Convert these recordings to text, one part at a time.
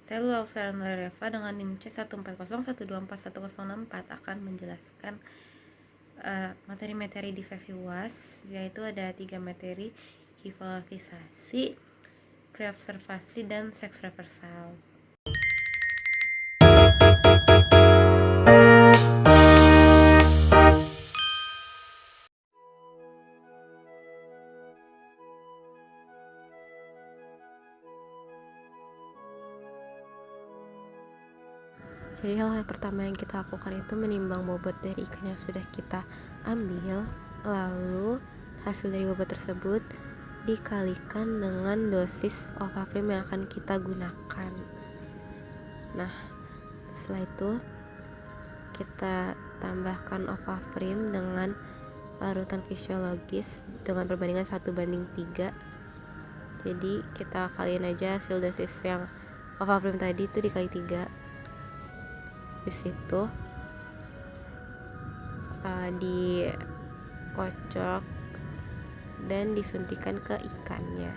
Selula Australia dengan NIM C140124104 akan menjelaskan materi-materi di sesi UAS, yaitu ada 3 materi: hipovisasi, preobservasi, dan seks reversal. Jadi hal pertama yang kita lakukan itu menimbang bobot dari ikan yang sudah kita ambil, lalu hasil dari bobot tersebut dikalikan dengan dosis ovaprim yang akan kita gunakan. Nah, setelah itu kita tambahkan ovaprim dengan larutan fisiologis dengan perbandingan 1:3. Jadi kita kaliin aja hasil dosis yang ovaprim tadi itu dikali 3. Habis itu dikocok dan disuntikan ke ikannya.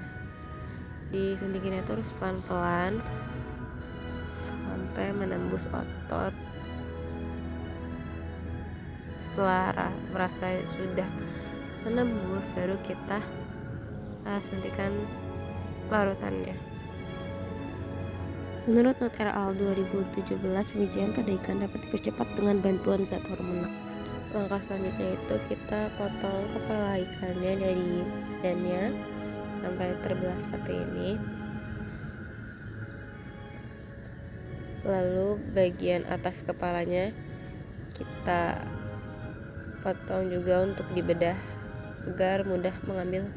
Disuntikinnya terus pelan-pelan sampai menembus otot. Setelah merasa sudah menembus, baru kita suntikan larutannya. Menurut Not al. 2017, pemijahan pada ikan dapat dipercepat dengan bantuan zat hormonal. Langkah selanjutnya itu kita potong kepala ikannya dari badannya sampai terbelah seperti ini. Lalu bagian atas kepalanya kita potong juga untuk dibedah agar mudah mengambil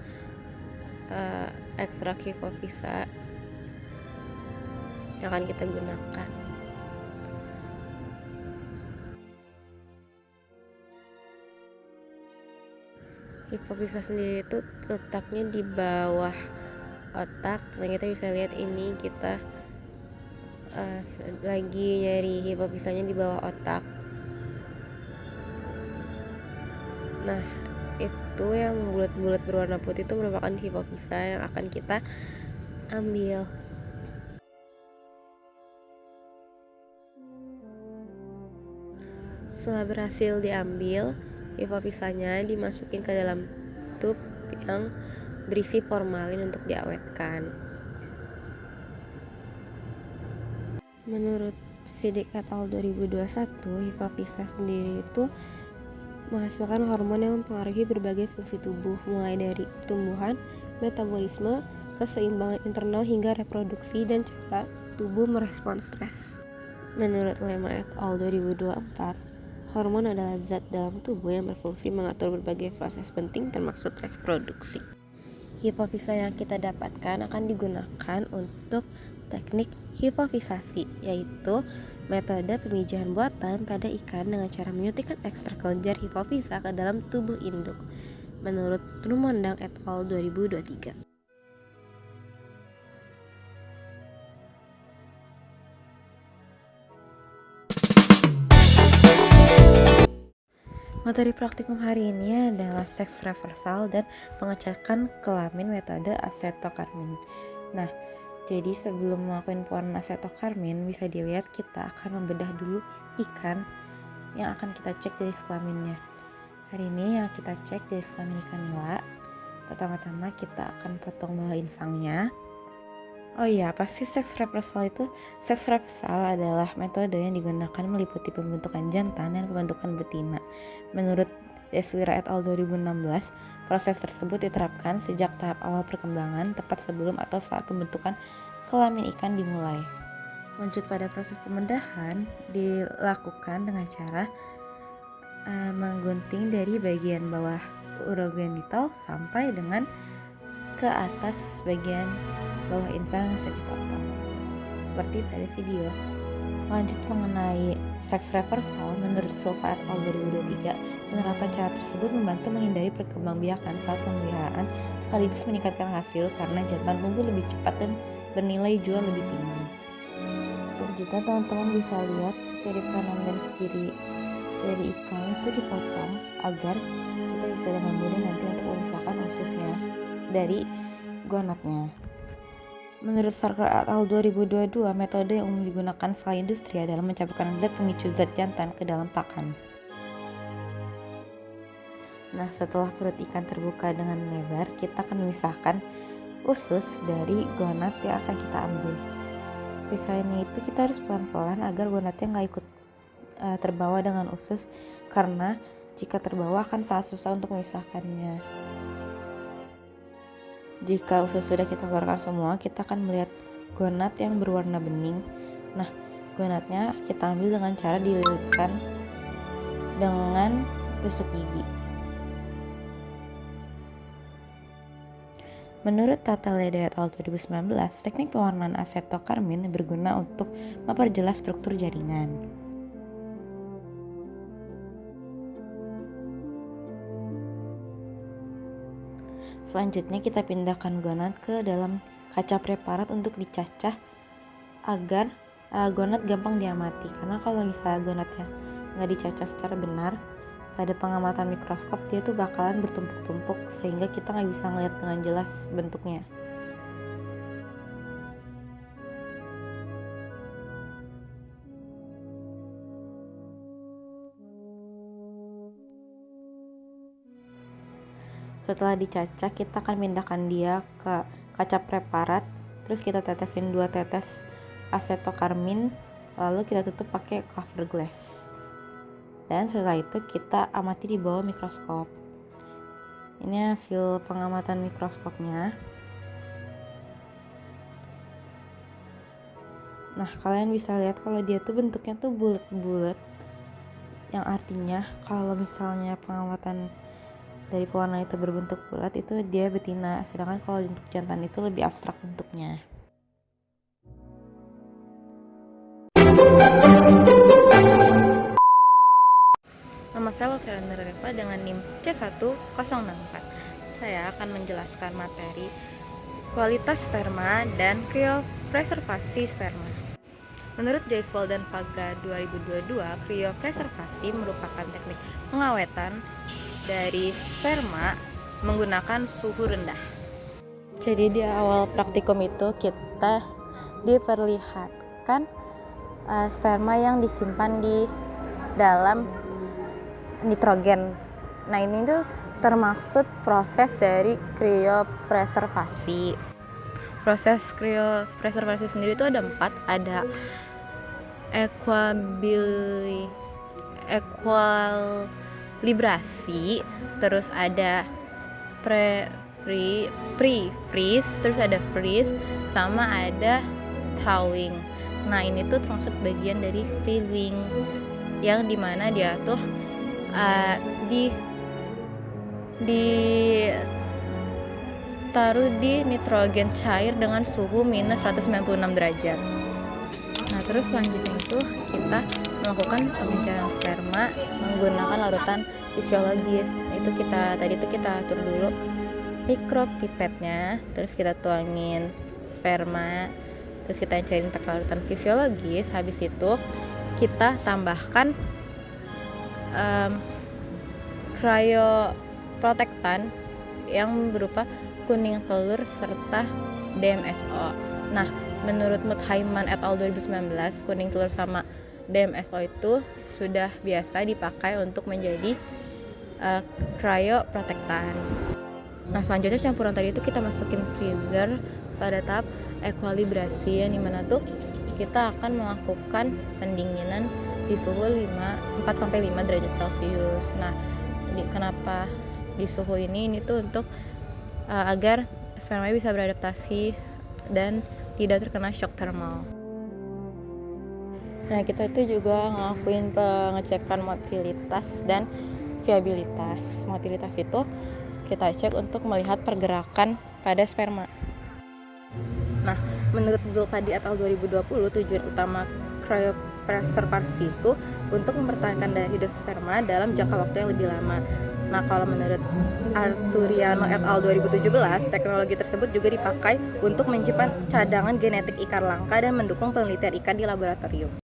ekstrak hipofisa yang akan kita gunakan. Hipofisa sendiri itu letaknya di bawah otak. Nah, kita bisa lihat ini kita lagi nyari hipofisanya di bawah otak. Nah, itu yang bulat-bulat berwarna putih itu merupakan hipofisa yang akan kita ambil. Setelah berhasil diambil, hipofisanya dimasukin ke dalam tub yang berisi formalin untuk diawetkan. Menurut Siddiq et al. 2021, hipofisa sendiri itu menghasilkan hormon yang mempengaruhi berbagai fungsi tubuh, mulai dari pertumbuhan, metabolisme, keseimbangan internal hingga reproduksi dan cara tubuh merespons stres. Menurut Lema et al. 2024, hormon adalah zat dalam tubuh yang berfungsi mengatur berbagai proses penting termasuk reproduksi. Hipofisa yang kita dapatkan akan digunakan untuk teknik hipofisasi, yaitu metode pemijahan buatan pada ikan dengan cara menyuntikkan ekstrak kelenjar hipofisa ke dalam tubuh induk. Menurut Trumondang et al. 2023. Materi praktikum hari ini adalah seks reversal dan pengecekan kelamin metode asetokarmin. Nah, jadi sebelum melakukan pewarnaan asetokarmin, bisa dilihat kita akan membedah dulu ikan yang akan kita cek jenis kelaminnya. Hari ini yang kita cek jenis kelamin ikan nila. Pertama-tama kita akan potong bawah insangnya. Oh iya, pasti seks reversal itu? Seks reversal adalah metode yang digunakan meliputi pembentukan jantan dan pembentukan betina. Menurut Deswira et al. 2016, proses tersebut diterapkan sejak tahap awal perkembangan, tepat sebelum atau saat pembentukan kelamin ikan dimulai. Lanjut pada proses pembedahan dilakukan dengan cara menggunting dari bagian bawah urogenital sampai dengan ke atas bagian bawah insang yang sudah dipotong, seperti pada video. Lanjut mengenai seks reversal, menurut Silva et al. 2023, penerapan cara tersebut membantu menghindari perkembangbiakan saat pemeliharaan sekaligus meningkatkan hasil karena jantan tumbuh lebih cepat dan bernilai jual lebih tinggi. Selanjutnya teman-teman bisa lihat sirip kanan dan kiri dari ikan itu dipotong agar kita bisa dengan mudah nanti untuk memisahkan ususnya dari gonadnya. Menurut Sarkar et al. 2022, metode yang umum digunakan skala industri adalah mencampurkan zat pemicu zat jantan ke dalam pakan. Nah, setelah perut ikan terbuka dengan lebar, kita akan memisahkan usus dari gonad yang akan kita ambil. Pisahinnya itu kita harus pelan-pelan agar gonadnya nggak ikut terbawa dengan usus, karena jika terbawa akan sangat susah untuk memisahkannya. Jika usus sudah kita keluarkan semua, kita akan melihat gonad yang berwarna bening. Nah, gonadnya kita ambil dengan cara dililitkan dengan tusuk gigi. Menurut Tata Leda et al. 2019, teknik pewarnaan asetokarmin berguna untuk memperjelas struktur jaringan. Selanjutnya kita pindahkan gonad ke dalam kaca preparat untuk dicacah agar gonad gampang diamati. Karena kalau misalnya gonadnya nggak dicacah secara benar, pada pengamatan mikroskop dia tuh bakalan bertumpuk-tumpuk sehingga kita nggak bisa ngeliat dengan jelas bentuknya. Setelah dicacah, kita akan pindahkan dia ke kaca preparat, terus kita tetesin 2 tetes asetokarmin, lalu kita tutup pakai cover glass. Dan setelah itu kita amati di bawah mikroskop. Ini hasil pengamatan mikroskopnya. Nah, kalian bisa lihat kalau dia tuh bentuknya tuh bulat-bulat, yang artinya kalau misalnya pengamatan dari pewarna itu berbentuk bulat, itu dia betina, sedangkan kalau untuk jantan itu lebih abstrak bentuknya. Nama saya Loselanda Reva dengan NIM C1064. Saya akan menjelaskan materi kualitas sperma dan kriopreservasi sperma. Menurut Jaiswal dan Paga 2022, kriopreservasi merupakan teknik pengawetan dari sperma menggunakan suhu rendah. Jadi di awal praktikum itu kita diperlihatkan sperma yang disimpan di dalam nitrogen. Nah, ini tuh termaksud proses dari kriopreservasi. Proses kriopreservasi sendiri itu ada 4, ada equilibrasi, terus ada pre-freeze, terus ada freeze, sama ada thawing. Nah, ini tuh termasuk bagian dari freezing, yang dimana dia tuh ditaruh di nitrogen cair dengan suhu minus 196 derajat. Nah, terus selanjutnya itu kita melakukan pemecahan sperma menggunakan larutan fisiologis. Itu kita atur dulu mikropipetnya, terus kita tuangin sperma, terus kita cairin pakai larutan fisiologis. Habis itu kita tambahkan cryoprotektan yang berupa kuning telur serta DMSO. Nah, menurut Muthaiman et al. 2019, kuning telur sama DMSO itu sudah biasa dipakai untuk menjadi cryoprotektan. Nah, selanjutnya campuran tadi itu kita masukin freezer pada tahap equilibrasi, yang dimana tuh kita akan melakukan pendinginan di suhu 4-5 derajat Celcius. Nah, kenapa di suhu ini tuh untuk agar sperma bisa beradaptasi dan tidak terkena shock thermal. Nah, kita itu juga ngelakuin pengecekan motilitas dan viabilitas. Motilitas itu kita cek untuk melihat pergerakan pada sperma. Nah, menurut Zulfadi et al. 2020, tujuan utama kriopreservasi itu untuk mempertahankan daya hidup sperma dalam jangka waktu yang lebih lama. Nah, kalau menurut Arturiano et al. 2017, teknologi tersebut juga dipakai untuk menyimpan cadangan genetik ikan langka dan mendukung penelitian ikan di laboratorium.